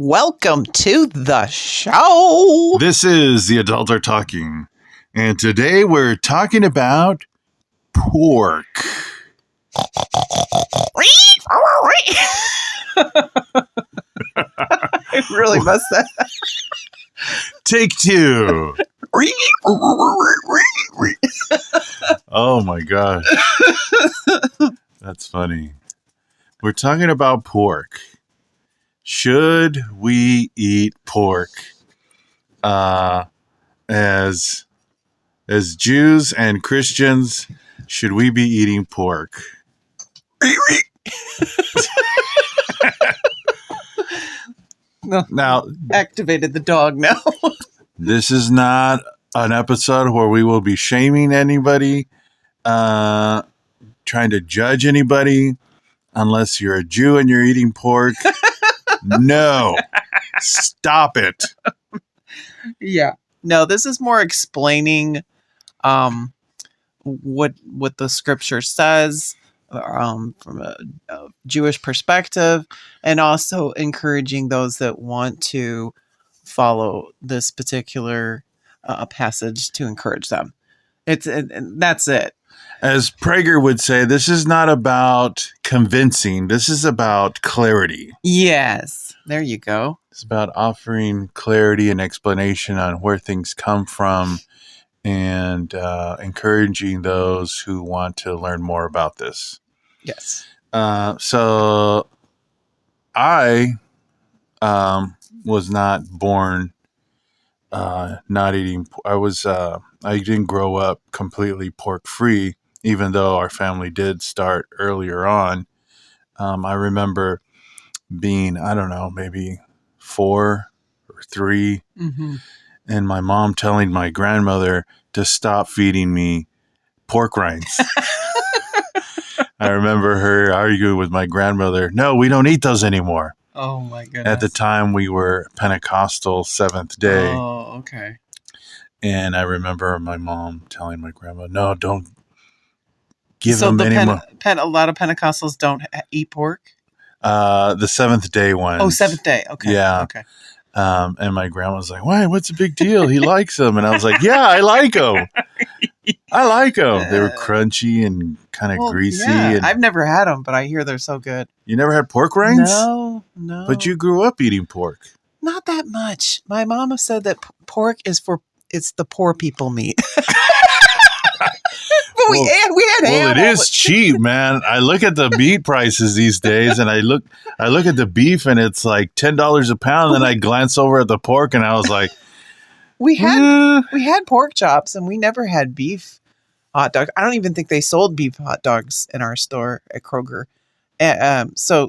Welcome to the show. This is The Adult Are Talking, and today we're talking about pork. I really messed that. Take two. Oh my gosh. That's funny. We're talking about pork. Should we eat pork? As Jews and Christians, should we be eating pork? No, Now, activated the dog now. this is not an episode where we will be shaming anybody, trying to judge anybody, unless you're a Jew and you're eating pork. No, stop it. Yeah. No, this is more explaining what the scripture says from a Jewish perspective, and also encouraging those that want to follow this particular passage to encourage them. And that's it. As Prager would say, this is not about convincing. This is about clarity. Yes. There you go. It's about offering clarity and explanation on where things come from and encouraging those who want to learn more about this. Yes. So I was not born not eating. I didn't grow up completely pork free, even though our family did start earlier on. I remember being, I don't know, maybe 4 or 3, and my mom telling my grandmother to stop feeding me pork rinds. I remember her arguing with my grandmother, no, we don't eat those anymore. Oh, my goodness. At the time, we were Pentecostal Seventh Day. Oh, okay. And I remember my mom telling my grandma, no, don't give them any more. A lot of Pentecostals don't eat pork? The Seventh Day ones. Oh, Seventh Day. Okay. Yeah. Okay. And my grandma was like, why? What's the big deal? He likes them. And I was like, yeah, I like them. I like them. They were crunchy and kind of greasy. Yeah. And I've never had them, but I hear they're so good. You never had pork rinds? No. But you grew up eating pork. Not that much. My mama said that pork it's the poor people meat. But we had ham. Well, it is cheap, man. I look at the meat prices these days, and I look at the beef, and it's like $10 a pound. And I glance over at the pork, and I was like, we had pork chops, and we never had beef hot dogs. I don't even think they sold beef hot dogs in our store at Kroger. So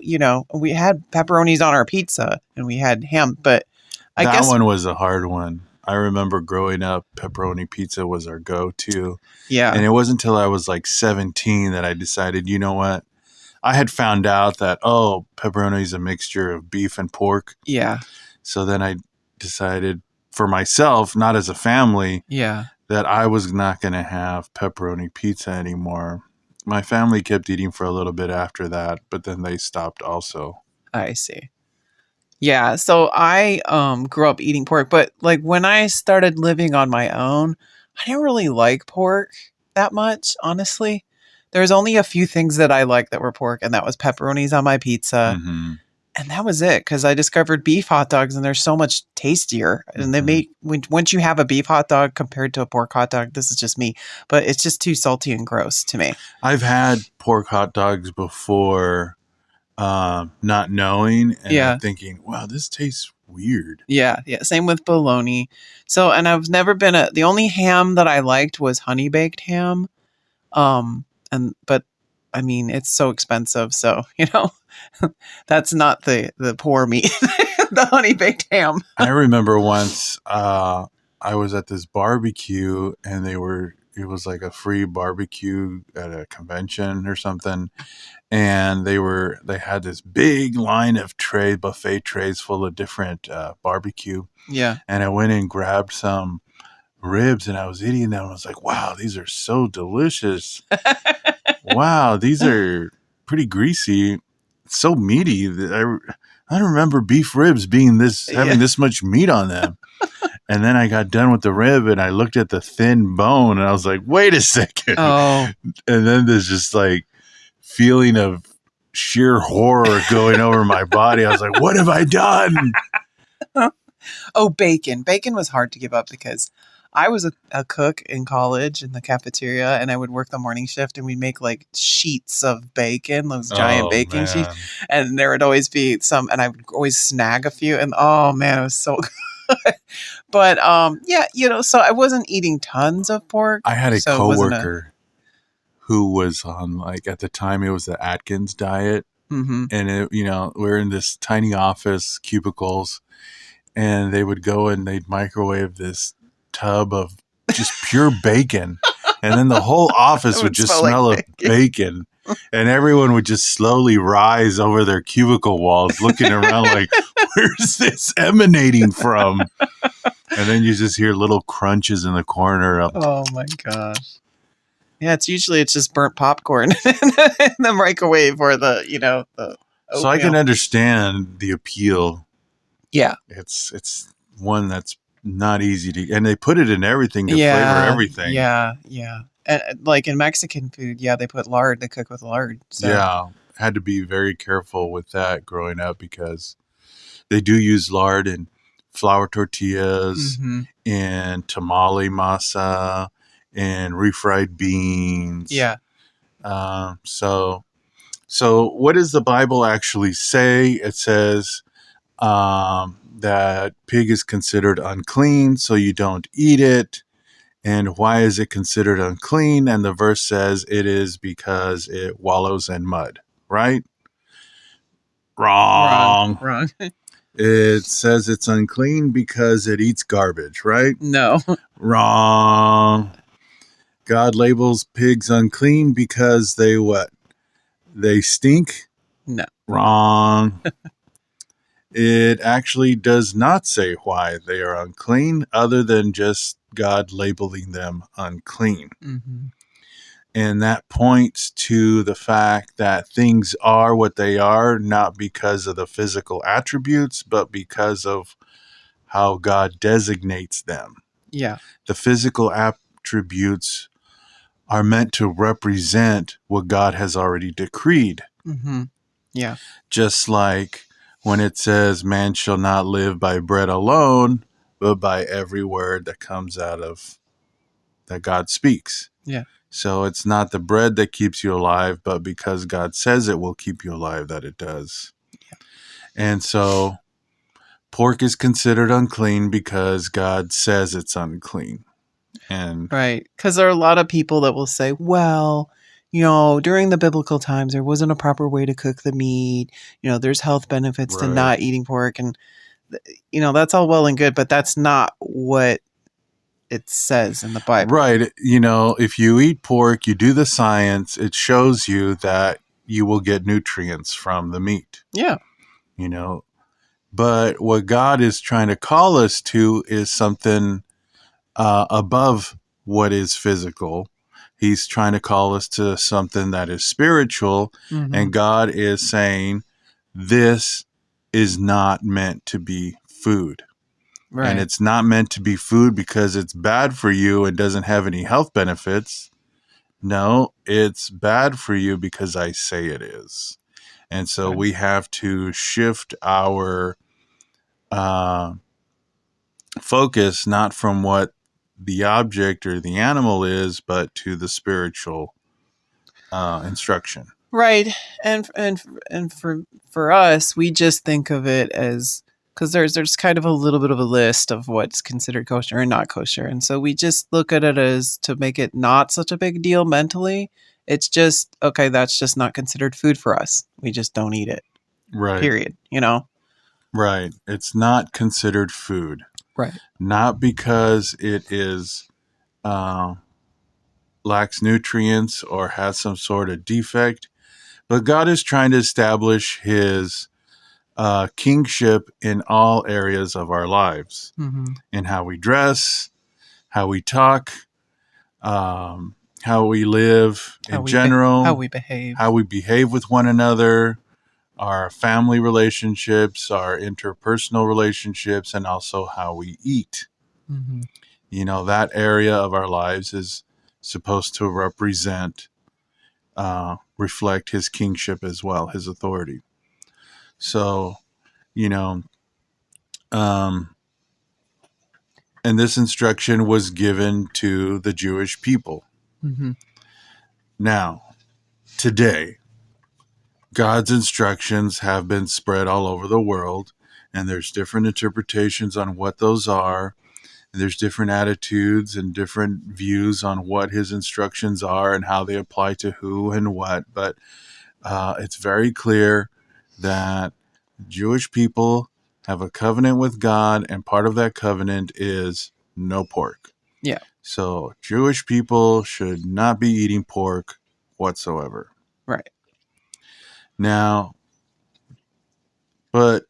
we had pepperonis on our pizza, and we had ham. But I guess that one was a hard one. I remember growing up, pepperoni pizza was our go-to. Yeah. And it wasn't until I was like 17 that I decided, you know what? I had found out that, pepperoni is a mixture of beef and pork. Yeah. So then I decided for myself, not as a family, that I was not going to have pepperoni pizza anymore. My family kept eating for a little bit after that, but then they stopped also. I see. Yeah, so I grew up eating pork, but like when I started living on my own, I didn't really like pork that much, honestly. There's only a few things that I liked that were pork, and that was pepperonis on my pizza. Mm-hmm. And that was it, because I discovered beef hot dogs, and they're so much tastier. And they make, once you have a beef hot dog compared to a pork hot dog, this is just me, but it's just too salty and gross to me. I've had pork hot dogs before, not knowing and thinking, wow, this tastes weird. Yeah. Same with bologna. So, and I've never been the only ham that I liked was honey baked ham. But I mean, it's so expensive. So, that's not the poor meat, the honey baked ham. I remember once, I was at this barbecue and it was like a free barbecue at a convention or something. And they had this big line of buffet trays full of different barbecue. Yeah. And I went and grabbed some ribs and I was eating them. I was like, wow, these are so delicious. Wow, these are pretty greasy. So meaty. I I don't remember beef ribs being having Yeah. this much meat on them. And then I got done with the rib and I looked at the thin bone and I was like, wait a second. Oh, And then there's just like feeling of sheer horror going over my body. I was like, what have I done? oh, bacon. Bacon was hard to give up because I was a cook in college in the cafeteria, and I would work the morning shift, and we'd make like sheets of bacon, those giant Oh, baking sheets, man. and there would always be some, and I would always snag a few, and oh man, it was so good. But yeah, so I wasn't eating tons of pork. I had a so it wasn't coworker who was on, like, at the time it was the Atkins diet. Mm-hmm. And we're in this tiny office, cubicles, and they would go and they'd microwave this tub of just pure bacon, and then the whole office It would would just smell smell like of bacon, and everyone would just slowly rise over their cubicle walls, looking around like, "Where's this emanating from?" And then you just hear little crunches in the corner of. Oh my gosh. Yeah, it's just burnt popcorn in the microwave or the So I can oatmeal. understand the appeal. Yeah. It's one that's not easy to, and they put it in everything to Yeah. flavor everything. Yeah. And like in Mexican food, yeah, they put lard. They cook with lard. So. Yeah, had to be very careful with that growing up because they do use lard in flour tortillas, Mm-hmm. and tamale masa, and refried beans. Yeah. So what does the Bible actually say? It says that pig is considered unclean, so you don't eat it. And why is it considered unclean? And the verse says it is because it wallows in mud, right? Wrong. It says it's unclean because it eats garbage, right? No. Wrong. God labels pigs unclean because they what? They stink? No. Wrong. It actually does not say why they are unclean, other than just God labeling them unclean. Mm-hmm. And that points to the fact that things are what they are, not because of the physical attributes, but because of how God designates them. Yeah. The physical attributes are meant to represent what God has already decreed. Mm-hmm. Yeah. Just like when it says, man shall not live by bread alone, but by every word that comes out of that God speaks. Yeah. So it's not the bread that keeps you alive, but because God says it will keep you alive, that it does. Yeah. And so pork is considered unclean because God says it's unclean. And right. Because there are a lot of people that will say, well, during the biblical times, there wasn't a proper way to cook the meat. There's health benefits to Right. not eating pork. And, that's all well and good, but that's not what it says in the Bible. Right. If you eat pork, you do the science, it shows you that you will get nutrients from the meat. Yeah. But what God is trying to call us to is something above what is physical. He's trying to call us to something that is spiritual. Mm-hmm. And God is saying, this is not meant to be food. Right. And it's not meant to be food because it's bad for you and doesn't have any health benefits. No, it's bad for you because I say it is. And so Right. we have to shift our focus not from what the object or the animal is, but to the spiritual instruction. Right. And for us, we just think of it as, because there's kind of a little bit of a list of what's considered kosher and not kosher. And so we just look at it as, to make it not such a big deal mentally, it's just, okay, that's just not considered food for us. We just don't eat it. Right. Period. Right. It's not considered food. Right. Not because it is lacks nutrients or has some sort of defect, but God is trying to establish his kingship in all areas of our lives, Mm-hmm. in how we dress, how we talk, how we live in general, how we behave. how we behave with one another, our family relationships, our interpersonal relationships, and also how we eat. Mm-hmm. You know, that area of our lives is supposed to reflect his kingship as well, his authority. So, you know, and this instruction was given to the Jewish people. Mm-hmm. Now, today, God's instructions have been spread all over the world, and there's different interpretations on what those are. There's different attitudes and different views on what his instructions are and how they apply to who and what. But it's very clear that Jewish people have a covenant with God, and part of that covenant is no pork. Yeah. So Jewish people should not be eating pork whatsoever. Right. Now, but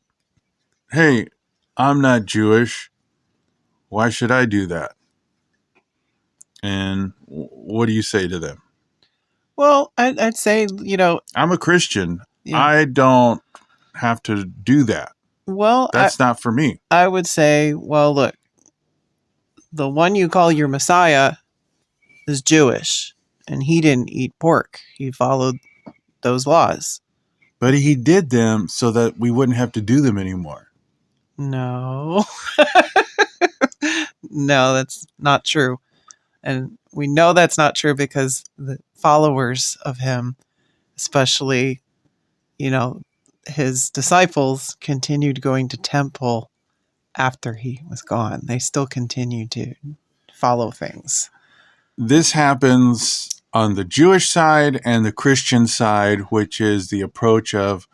hey, I'm not Jewish. Why should I do that? And what do you say to them? Well, I'd say, I'm a Christian. yeah. I don't have to do that. Well, That's not for me. I would say, well, look, the one you call your Messiah is Jewish, and he didn't eat pork. He followed those laws. But he did them so that we wouldn't have to do them anymore. No. No, that's not true. And we know that's not true because the followers of him, especially, his disciples, continued going to temple after he was gone. They still continued to follow things. This happens on the Jewish side and the Christian side, which is the approach of,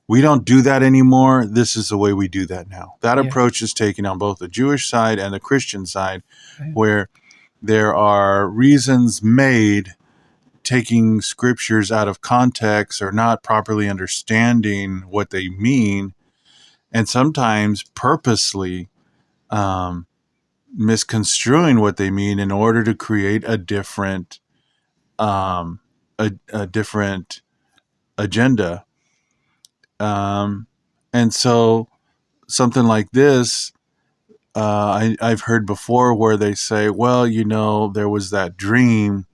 we don't do that anymore. This is the way we do that now. That approach is taken on both the Jewish side and the Christian side, where there are reasons made taking scriptures out of context or not properly understanding what they mean, and sometimes purposely misconstruing what they mean in order to create a different different agenda. And so something like this, I've heard before where they say, well, there was that dream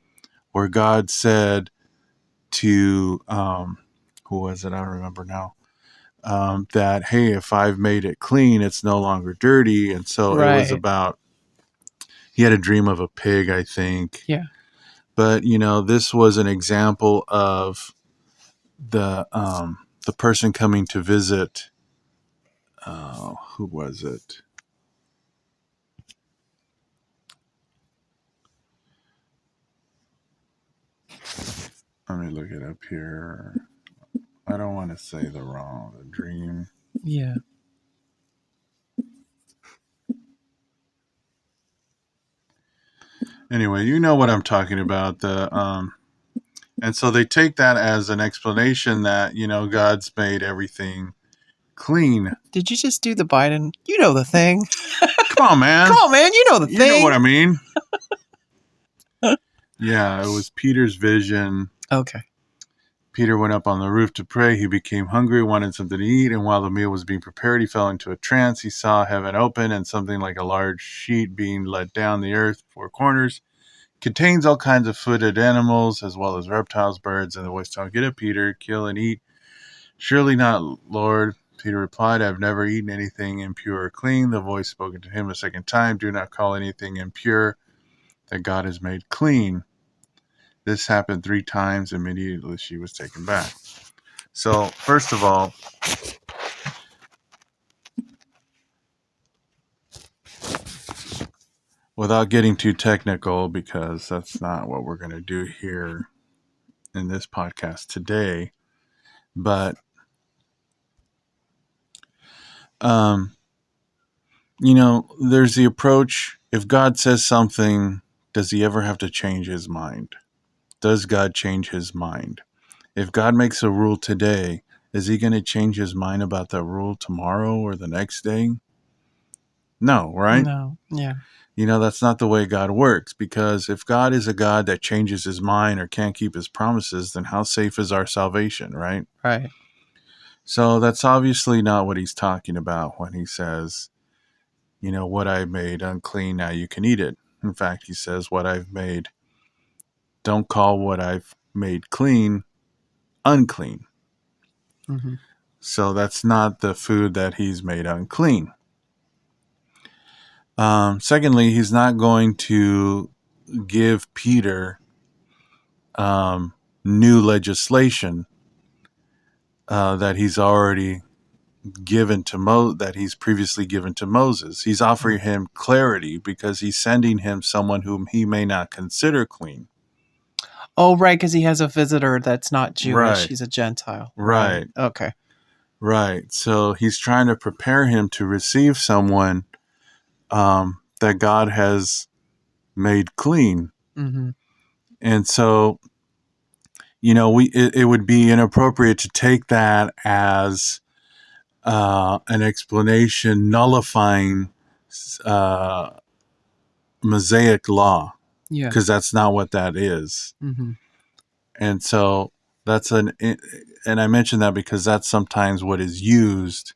where God said to, who was it? I don't remember now. That, hey, if I've made it clean, it's no longer dirty. And so it was about, he had a dream of a pig, I think. Yeah. But, this was an example of the person coming to visit, who was it? Let me look it up here. I don't want to say the dream. Yeah. Anyway, you know what I'm talking about. And so they take that as an explanation that, God's made everything clean. Did you just do the Biden? You know the thing. Come on, man. Come on, man. You know the thing. You know what I mean. Yeah, it was Peter's vision. Okay. Peter went up on the roof to pray. He became hungry, wanted something to eat, and while the meal was being prepared, he fell into a trance. He saw heaven open and something like a large sheet being let down the earth, 4 corners. Contains all kinds of footed animals, as well as reptiles, birds, and the voice told, "Get up, Peter, kill and eat." "Surely not, Lord." Peter replied, "I have never eaten anything impure or clean." The voice spoken to him a second time, "Do not call anything impure that God has made clean." This happened 3 times. Immediately she was taken back. So, first of all, without getting too technical, because that's not what we're going to do here in this podcast today, but there's the approach, if God says something, does he ever have to change his mind? Does God change his mind? If God makes a rule today, is he going to change his mind about that rule tomorrow or the next day? No, right? No. Yeah. That's not the way God works, because if God is a God that changes his mind or can't keep his promises, then how safe is our salvation, right? Right. So that's obviously not what he's talking about when he says, what I made unclean, now you can eat it. In fact, he says, what I've made, don't call what I've made clean unclean. Mm-hmm. So that's not the food that he's made unclean. Secondly, he's not going to give Peter new legislation that he's already given to that he's previously given to Moses. He's offering him clarity because he's sending him someone whom he may not consider clean. Oh, right, because he has a visitor that's not Jewish. Right. He's a Gentile. Right. Okay. Right. So he's trying to prepare him to receive someone that God has made clean. Mm-hmm. And so, it would be inappropriate to take that as an explanation nullifying Mosaic law, Yeah. because that's not what that is. Mm-hmm. And so and I mention that because that's sometimes what is used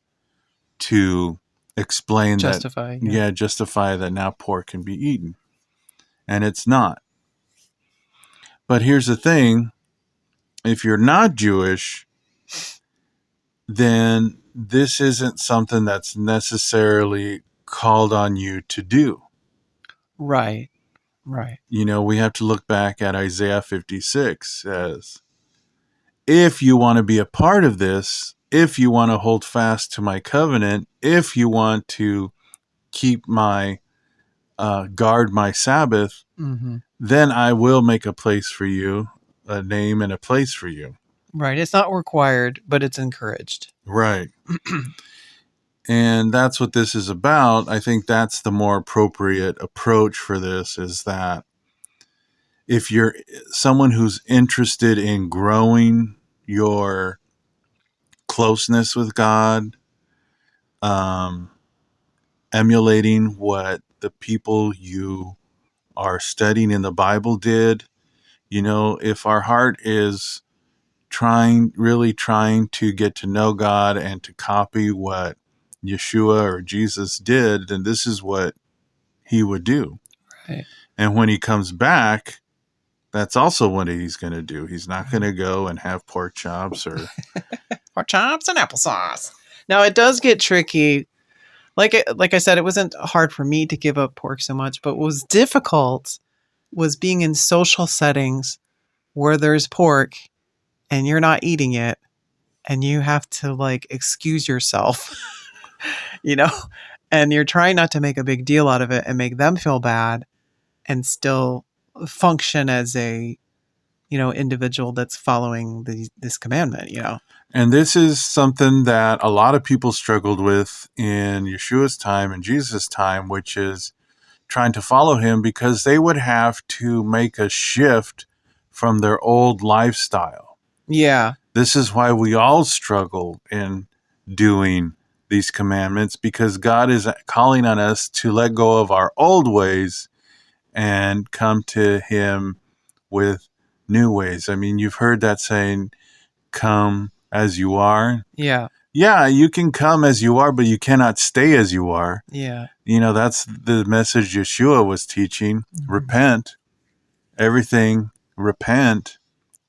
to explain Justify. justify that now pork can be eaten. And it's not. But here's the thing. If you're not Jewish, then this isn't something that's necessarily called on you to do. Right. Right. We have to look back at Isaiah 56 as, if you want to be a part of this, if you want to hold fast to my covenant, if you want to keep my guard my Sabbath, Mm-hmm. then I will make a place for you, a name and a place for you. Right. It's not required, but it's encouraged. Right. And that's what this is about. I think that's the more appropriate approach for this, is that if you're someone who's interested in growing your closeness with God, emulating what the people you are studying in the Bible did, if our heart is really trying to get to know God and to copy what Yeshua or Jesus did, then this is what he would do. Right. And when he comes back, that's also what he's going to do. He's not going to go and have pork chops or chops and applesauce. Now, it does get tricky. Like I said, it wasn't hard for me to give up pork so much, but what was difficult was being in social settings where there's pork and you're not eating it and you have to excuse yourself, and you're trying not to make a big deal out of it and make them feel bad and still function as a, individual that's following this commandment, And this is something that a lot of people struggled with in Yeshua's time and Jesus' time, which is trying to follow him because they would have to make a shift from their old lifestyle. Yeah. This is why we all struggle in doing these commandments, because God is calling on us to let go of our old ways and come to him with new ways. I mean, you've heard that saying, come as you are. Yeah. Yeah, you can come as you are, but you cannot stay as you are. Yeah. That's the message Yeshua was teaching. Mm-hmm. Repent. Everything, repent.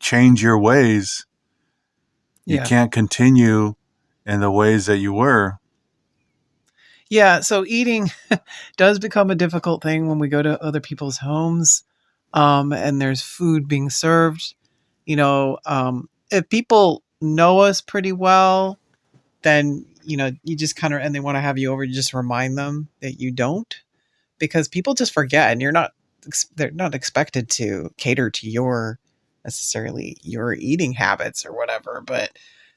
Change your ways. You can't continue in the ways that you were. Yeah, so eating does become a difficult thing when we go to other people's homes, and there's food being served. If people know us pretty well, then, you just kind of, and they want to have you over, you just remind them that you don't, because people just forget, and they're not expected to cater to necessarily your eating habits or whatever, but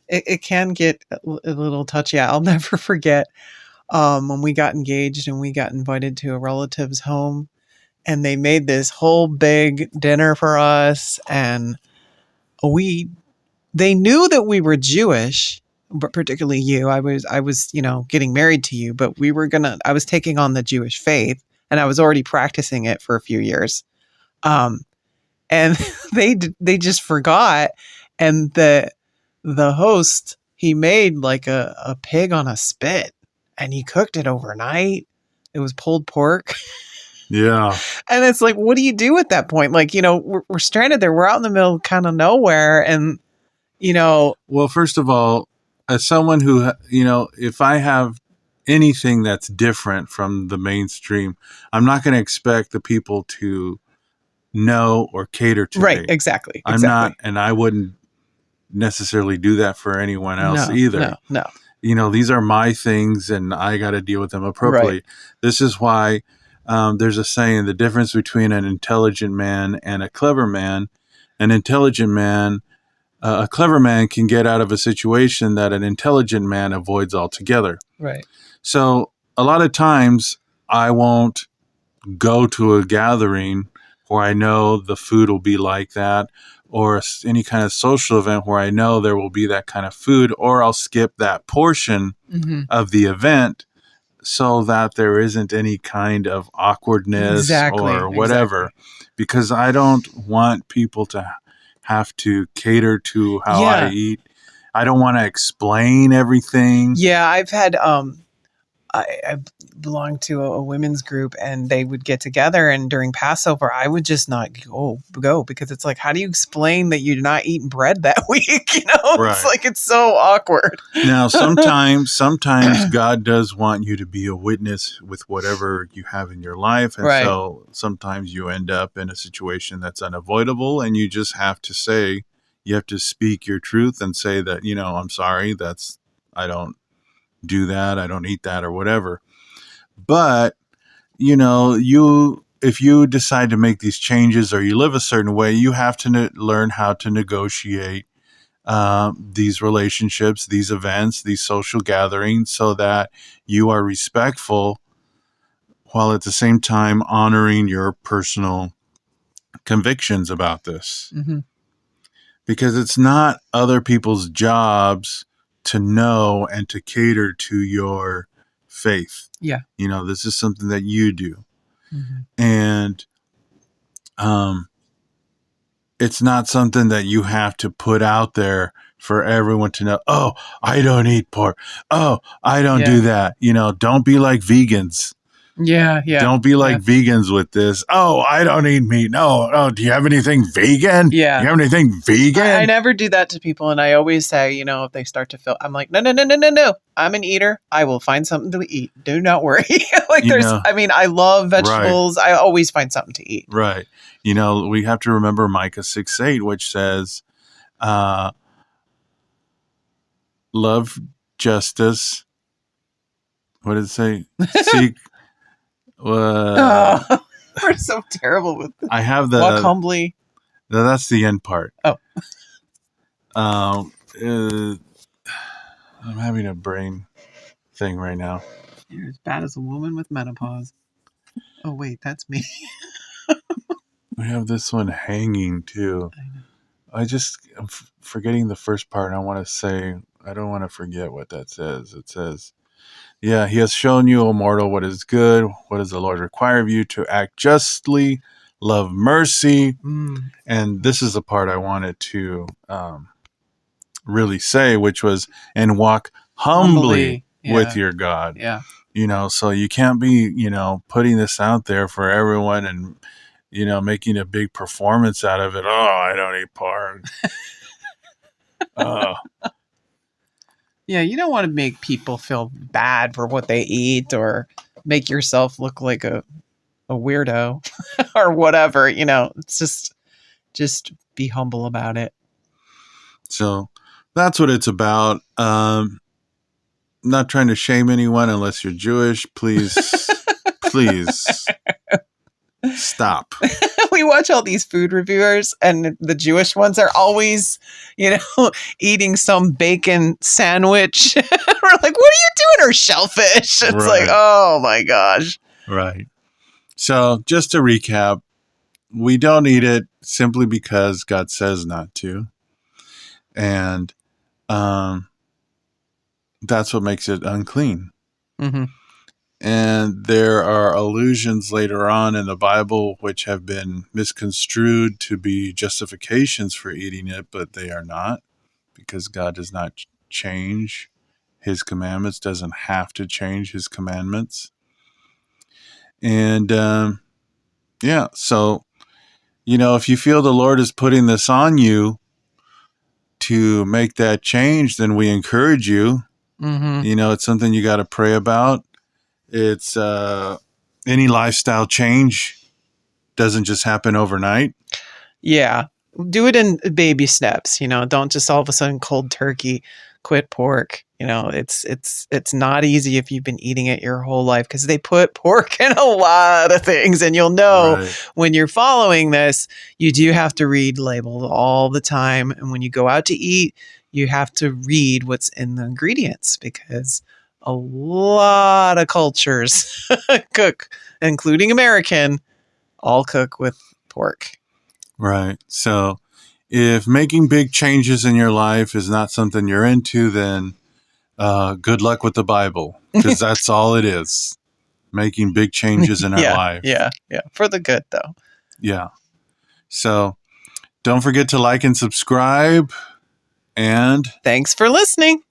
it can get a little touchy. I'll never forget when we got engaged and we got invited to a relative's home, and they made this whole big dinner for us, and they knew that we were Jewish, but particularly you. I was, getting married to you, but I was taking on the Jewish faith, and I was already practicing it for a few years. And they just forgot. And the host, he made like a pig on a spit and he cooked it overnight. It was pulled pork. Yeah. And it's like, what do you do at that point? Like, we're stranded there. We're out in the middle of kind of nowhere. And, Well, first of all, as someone who, if I have anything that's different from the mainstream, I'm not going to expect the people to know or cater to right. me. Exactly. I'm not, and I wouldn't necessarily do that for anyone else either. No. These are my things and I got to deal with them appropriately. Right. This is why there's a saying, the difference between an intelligent man and a clever man. An intelligent man, a clever man can get out of a situation that an intelligent man avoids altogether. Right. So a lot of times I won't go to a gathering where I know the food will be like that, or any kind of social event where I know there will be that kind of food, or I'll skip that portion of the event so that there isn't any kind of awkwardness or whatever, because I don't want people to have to cater to how I eat. I don't want to explain everything. Yeah, I've had I belonged to a women's group, and they would get together, and during Passover, I would just not go because it's like, how do you explain that you're not eating bread that week? Right. It's like, it's so awkward. Now, sometimes God does want you to be a witness with whatever you have in your life, and so sometimes you end up in a situation that's unavoidable, and you just have to say, you have to speak your truth and say that, I'm sorry, I don't do that, I don't eat that, or whatever. But if you decide to make these changes or you live a certain way, you have to learn how to negotiate these relationships, these events, these social gatherings, so that you are respectful while at the same time honoring your personal convictions about this. Because it's not other people's jobs to know and to cater to your faith. Yeah. This is something that you do. And it's not something that you have to put out there for everyone to know. Oh, I don't eat pork. Oh, I don't do that. Don't be like vegans. Yeah. Don't be like vegans with this. Oh, I don't eat meat. No. Do you have anything vegan? Yeah. Do you have anything vegan? I never do that to people. And I always say, if they start to feel, I'm like, no. I'm an eater. I will find something to eat. Do not worry. I love vegetables. Right. I always find something to eat. Right. We have to remember Micah 6:8, which says, love justice. What did it say? Seek. We're so terrible with this. I have walk humbly. That's the end part. Oh. I'm having a brain thing right now. You're as bad as a woman with menopause. Oh wait, that's me. We have this one hanging too. I'm forgetting the first part. I want to say, I don't want to forget what that says. It says, yeah, he has shown you, O mortal, what is good. What does the Lord require of you? To act justly, love mercy. And this is the part I wanted to really say, which was, and walk humbly with your God. Yeah. So you can't be, putting this out there for everyone and, making a big performance out of it. Oh, I don't eat pork. Yeah, you don't want to make people feel bad for what they eat or make yourself look like a weirdo or whatever. It's just be humble about it. So that's what it's about. Not trying to shame anyone unless you're Jewish. Please stop. We watch all these food reviewers, and the Jewish ones are always, eating some bacon sandwich. We're like, what are you doing? Or shellfish. It's like, oh my gosh. Right. So just to recap, we don't eat it simply because God says not to. And that's what makes it unclean. And there are allusions later on in the Bible which have been misconstrued to be justifications for eating it, but they are not, because God does not change his commandments, doesn't have to change his commandments. And yeah, so, if you feel the Lord is putting this on you to make that change, then we encourage you. Mm-hmm. It's something you got to pray about. It's any lifestyle change doesn't just happen overnight. Yeah. Do it in baby steps, don't just all of a sudden cold turkey quit pork. It's not easy if you've been eating it your whole life, because they put pork in a lot of things, and you'll know Right. when you're following this, you do have to read labels all the time. And when you go out to eat, you have to read what's in the ingredients, because a lot of cultures cook, including American, all cook with pork. Right. So if making big changes in your life is not something you're into, then good luck with the Bible, because that's all it is. Making big changes in our life. Yeah. For the good, though. Yeah. So don't forget to like and subscribe. And Thanks for listening.